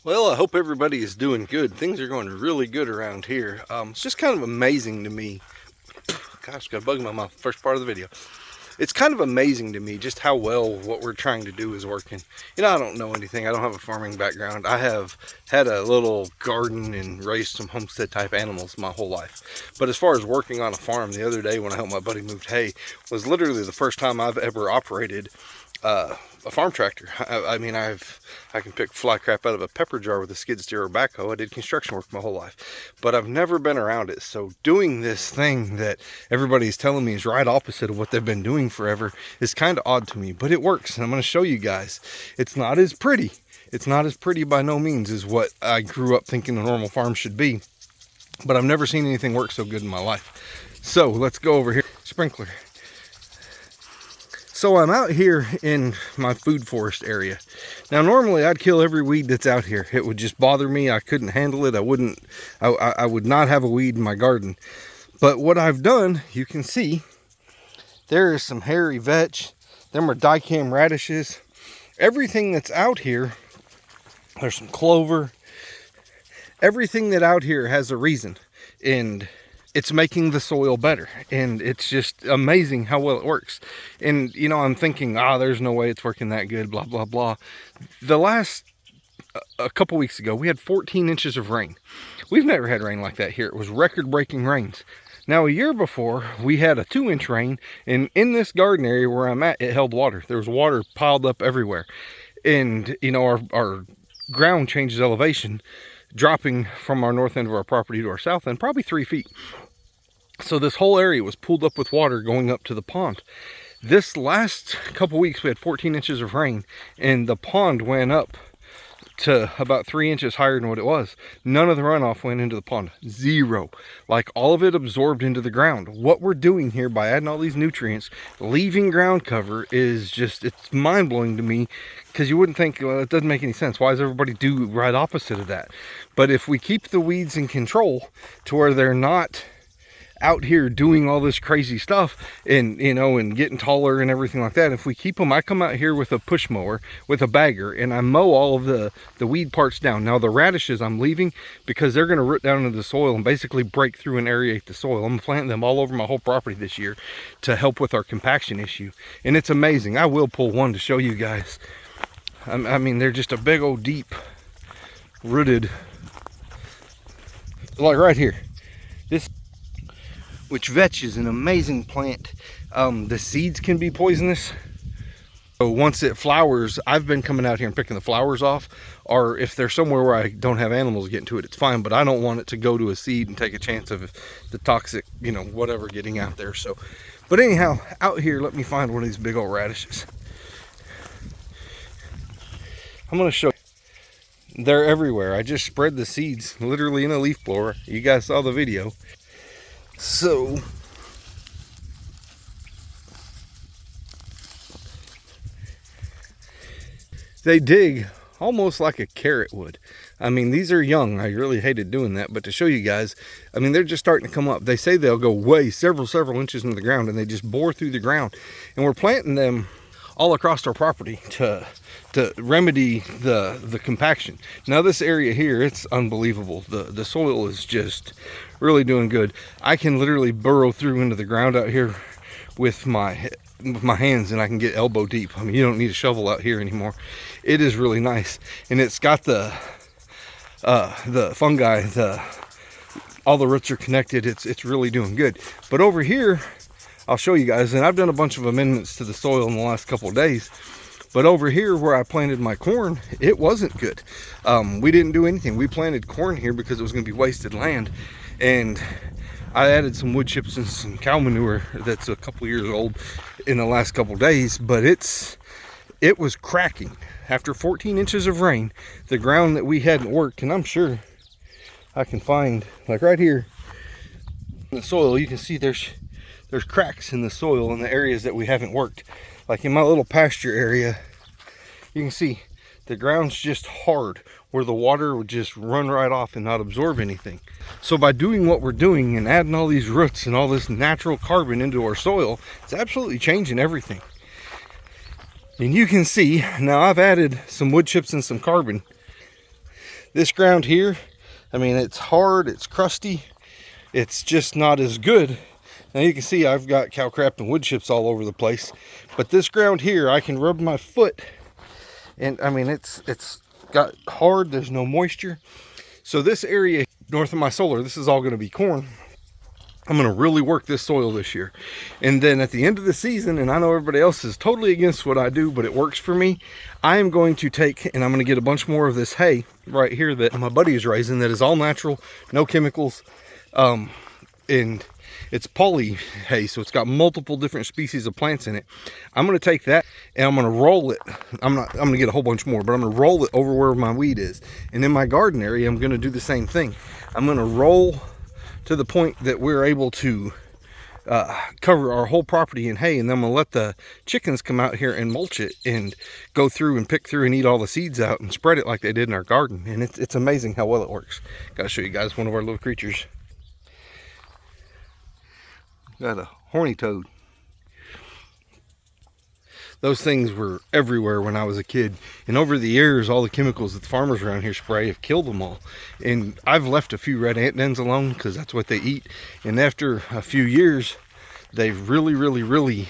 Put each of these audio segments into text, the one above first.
Well, I hope everybody is doing good. Things are going really good around here. It's just kind of amazing to me. Gosh, got a bug in my mouth. First part of the video. It's kind of amazing to me just how well what we're trying to do is working. You know, I don't know anything. I don't have a farming background. I have had a little garden and raised some homestead type animals my whole life. But as far as working on a farm, the other day when I helped my buddy move hay was literally the first time I've ever operated a farm tractor. I mean, I can pick fly crap out of a pepper jar with a skid steer or backhoe. I did construction work my whole life, but I've never been around it. So doing this thing that everybody's telling me is right opposite of what they've been doing forever is kind of odd to me, but it works. And I'm going to show you guys. It's not as pretty. It's not as pretty by no means as what I grew up thinking a normal farm should be, but I've never seen anything work so good in my life. So let's go over here. Sprinkler. So I'm out here in my food forest area. Now normally I'd kill every weed that's out here. It would just bother me. I couldn't handle it. I would not have a weed in my garden. But what I've done, you can see, there is some hairy vetch. Them are dicam radishes. Everything that's out here, there's some clover. Everything that out here has a reason. And it's making the soil better, and it's just amazing how well it works. And you know, I'm thinking, there's no way it's working that good, blah blah blah. The last a couple weeks ago, we had 14 inches of rain. We've never had rain like that here. It was record-breaking rains. Now, a year before, we had a 2-inch rain, and in this garden area where I'm at, it held water. There was water piled up everywhere. And you know, our ground changes elevation, dropping from our north end of our property to our south end probably 3 feet. So this whole area was pulled up with water going up to the pond. This last couple weeks we had 14 inches of rain, and the pond went up to about 3 inches higher than what it was. None of the runoff went into the pond. Zero. Like, all of it absorbed into the ground. What we're doing here by adding all these nutrients, leaving ground cover, is just, it's mind-blowing to me, because you wouldn't think, well, it doesn't make any sense. Why does everybody do right opposite of that? But if we keep the weeds in control to where they're not out here doing all this crazy stuff and, you know, and getting taller and everything like that, if we keep them, I come out here with a push mower with a bagger and I mow all of the weed parts down. Now the radishes I'm leaving because they're going to root down into the soil and basically break through and aerate the soil. I'm planting them all over my whole property this year to help with our compaction issue, and it's amazing. I will pull one to show you guys. I mean, they're just a big old deep rooted, like right here. This, which vetch is an amazing plant. The seeds can be poisonous. So once it flowers, I've been coming out here and picking the flowers off, or if there's somewhere where I don't have animals getting to it, it's fine, but I don't want it to go to a seed and take a chance of the toxic, you know, whatever getting out there. So, but anyhow, out here, let me find one of these big old radishes. I'm gonna show you. They're everywhere. I just spread the seeds literally in a leaf blower. You guys saw the video. So they dig almost like a carrot would. I mean, these are young. I really hated doing that, but to show you guys, I mean, they're just starting to come up. They say they'll go way several inches into the ground, and they just bore through the ground. And we're planting them all across our property to remedy the compaction. Now this area here, it's unbelievable. The soil is just really doing good. I can literally burrow through into the ground out here with my hands, and I can get elbow deep. I mean, you don't need a shovel out here anymore. It is really nice, and it's got the fungi, all the roots are connected. It's really doing good. But over here, I'll show you guys, and I've done a bunch of amendments to the soil in the last couple of days. But over here where I planted my corn, it wasn't good. We didn't do anything. We planted corn here because it was going to be wasted land, and I added some wood chips and some cow manure that's a couple years old in the last couple of days, but it was cracking. After 14 inches of rain, the ground that we hadn't worked, and I'm sure I can find, like right here in the soil, you can see there's cracks in the soil in the areas that we haven't worked. Like in my little pasture area, you can see the ground's just hard, where the water would just run right off and not absorb anything. So by doing what we're doing and adding all these roots and all this natural carbon into our soil, it's absolutely changing everything. And you can see, now I've added some wood chips and some carbon. This ground here, I mean, it's hard, it's crusty, it's just not as good. Now you can see I've got cow crap and wood chips all over the place, but this ground here, I can rub my foot, and I mean, it's got hard, there's no moisture. So this area north of my solar, this is all going to be corn. I'm going to really work this soil this year. And then at the end of the season, and I know everybody else is totally against what I do, but it works for me, I am going to take, and I'm going to get a bunch more of this hay right here that my buddy is raising, that is all natural, no chemicals, and it's poly hay, so it's got multiple different species of plants in it. I'm going to take that and I'm going to roll it. I'm going to get a whole bunch more, but I'm going to roll it over where my weed is. And in my garden area, I'm going to do the same thing. I'm going to roll to the point that we're able to cover our whole property in hay, and then I'm going to let the chickens come out here and mulch it and go through and pick through and eat all the seeds out and spread it like they did in our garden. And it's amazing how well it works. Got to show you guys one of our little creatures. Got a horny toad. Those things were everywhere when I was a kid, and over the years all the chemicals that the farmers around here spray have killed them all. And I've left a few red ant dens alone because that's what they eat, and after a few years they've really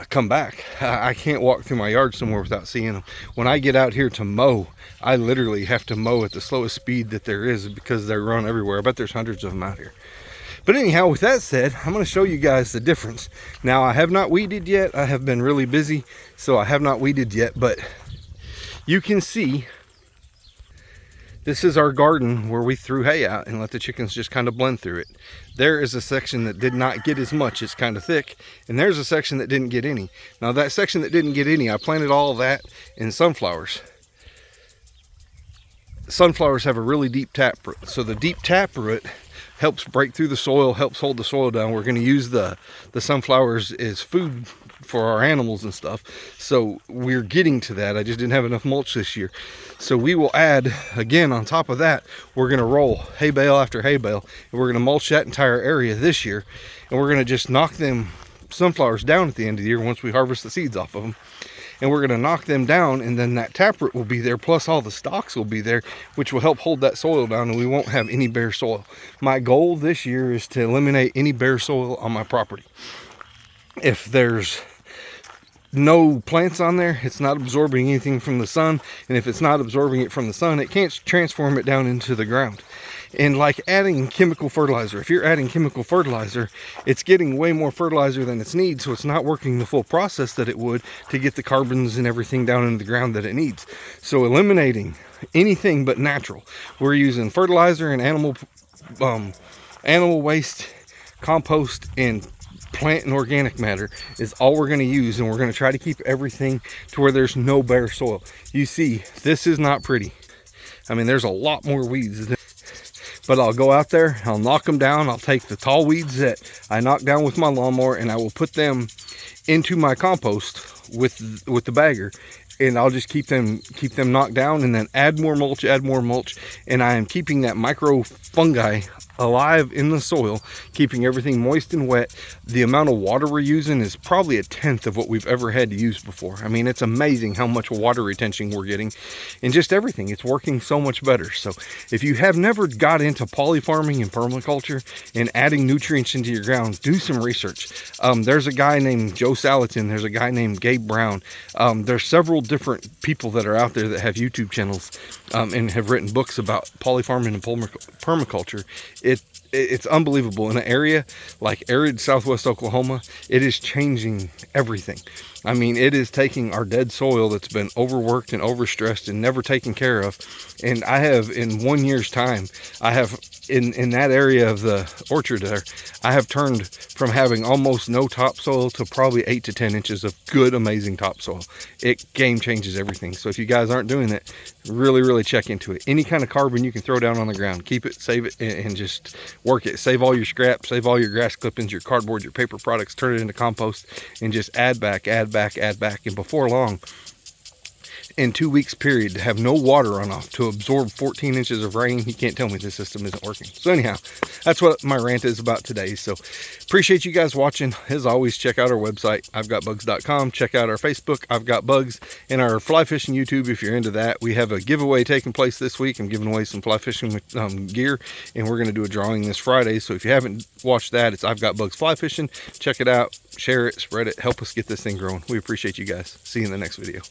come back. I can't walk through my yard somewhere without seeing them. When I get out here to mow, I literally have to mow at the slowest speed that there is because they run everywhere. I bet there's hundreds of them out here. But anyhow, with that said, I'm going to show you guys the difference. Now, I have not weeded yet. I have been really busy, so I have not weeded yet. But you can see, this is our garden where we threw hay out and let the chickens just kind of blend through it. There is a section that did not get as much. It's kind of thick. And there's a section that didn't get any. Now, that section that didn't get any, I planted all of that in sunflowers. Sunflowers have a really deep taproot. So the deep taproot helps break through the soil, helps hold the soil down. We're going to use the sunflowers as food for our animals and stuff. So we're getting to that. I just didn't have enough mulch this year. So we will add, again, on top of that, we're going to roll hay bale after hay bale. And we're going to mulch that entire area this year. And we're going to just knock them sunflowers down at the end of the year once we harvest the seeds off of them. And we're going to knock them down, and then that taproot will be there, plus all the stalks will be there, which will help hold that soil down, and we won't have any bare soil. My goal this year is to eliminate any bare soil on my property. If there's no plants on there, it's not absorbing anything from the sun, and if it's not absorbing it from the sun, it can't transform it down into the ground. And like adding chemical fertilizer, if you're adding chemical fertilizer, it's getting way more fertilizer than it needs, so it's not working the full process that it would to get the carbons and everything down into the ground that it needs. So eliminating anything but natural. We're using fertilizer and animal waste, compost, and plant and organic matter is all we're going to use, and we're going to try to keep everything to where there's no bare soil. You see, this is not pretty. I mean, there's a lot more weeds than, but I'll go out there, I'll knock them down, I'll take the tall weeds that I knock down with my lawnmower, and I will put them into my compost with the bagger, and I'll just keep them knocked down, and then add more mulch, and I am keeping that micro fungi alive in the soil, keeping everything moist and wet. The amount of water we're using is probably 1/10 of what we've ever had to use before. I mean, it's amazing how much water retention we're getting, and just everything. It's working so much better. So if you have never got into poly farming and permaculture and adding nutrients into your ground, do some research. There's a guy named Joe Salatin. There's a guy named Gabe Brown. There's several different people that are out there that have YouTube channels and have written books about poly farming and permaculture. It's unbelievable. In an area like arid southwest Oklahoma, it is changing everything. I mean, it is taking our dead soil that's been overworked and overstressed and never taken care of. And I have, in 1 year's time, I have, in that area of the orchard there, I have turned from having almost no topsoil to probably 8 to 10 inches of good, amazing topsoil. It game changes everything. So if you guys aren't doing it, really check into it. Any kind of carbon you can throw down on the ground, keep it, save it, and just work it. Save all your scraps, save all your grass clippings, your cardboard, your paper products, turn it into compost, and just add back. And before long, in 2 weeks period to have no water runoff to absorb 14 inches of rain. You can't tell me this system isn't working. So anyhow, that's what my rant is about today. So appreciate you guys watching. As always, check out our website, I'veGotBugs.com. Check out our Facebook, I've Got Bugs, and our fly fishing YouTube if you're into that. We have a giveaway taking place this week. I'm giving away some fly fishing gear, and we're going to do a drawing this Friday. So if you haven't watched that, it's I've Got Bugs Fly Fishing. Check it out, share it, spread it, help us get this thing growing. We appreciate you guys. See you in the next video.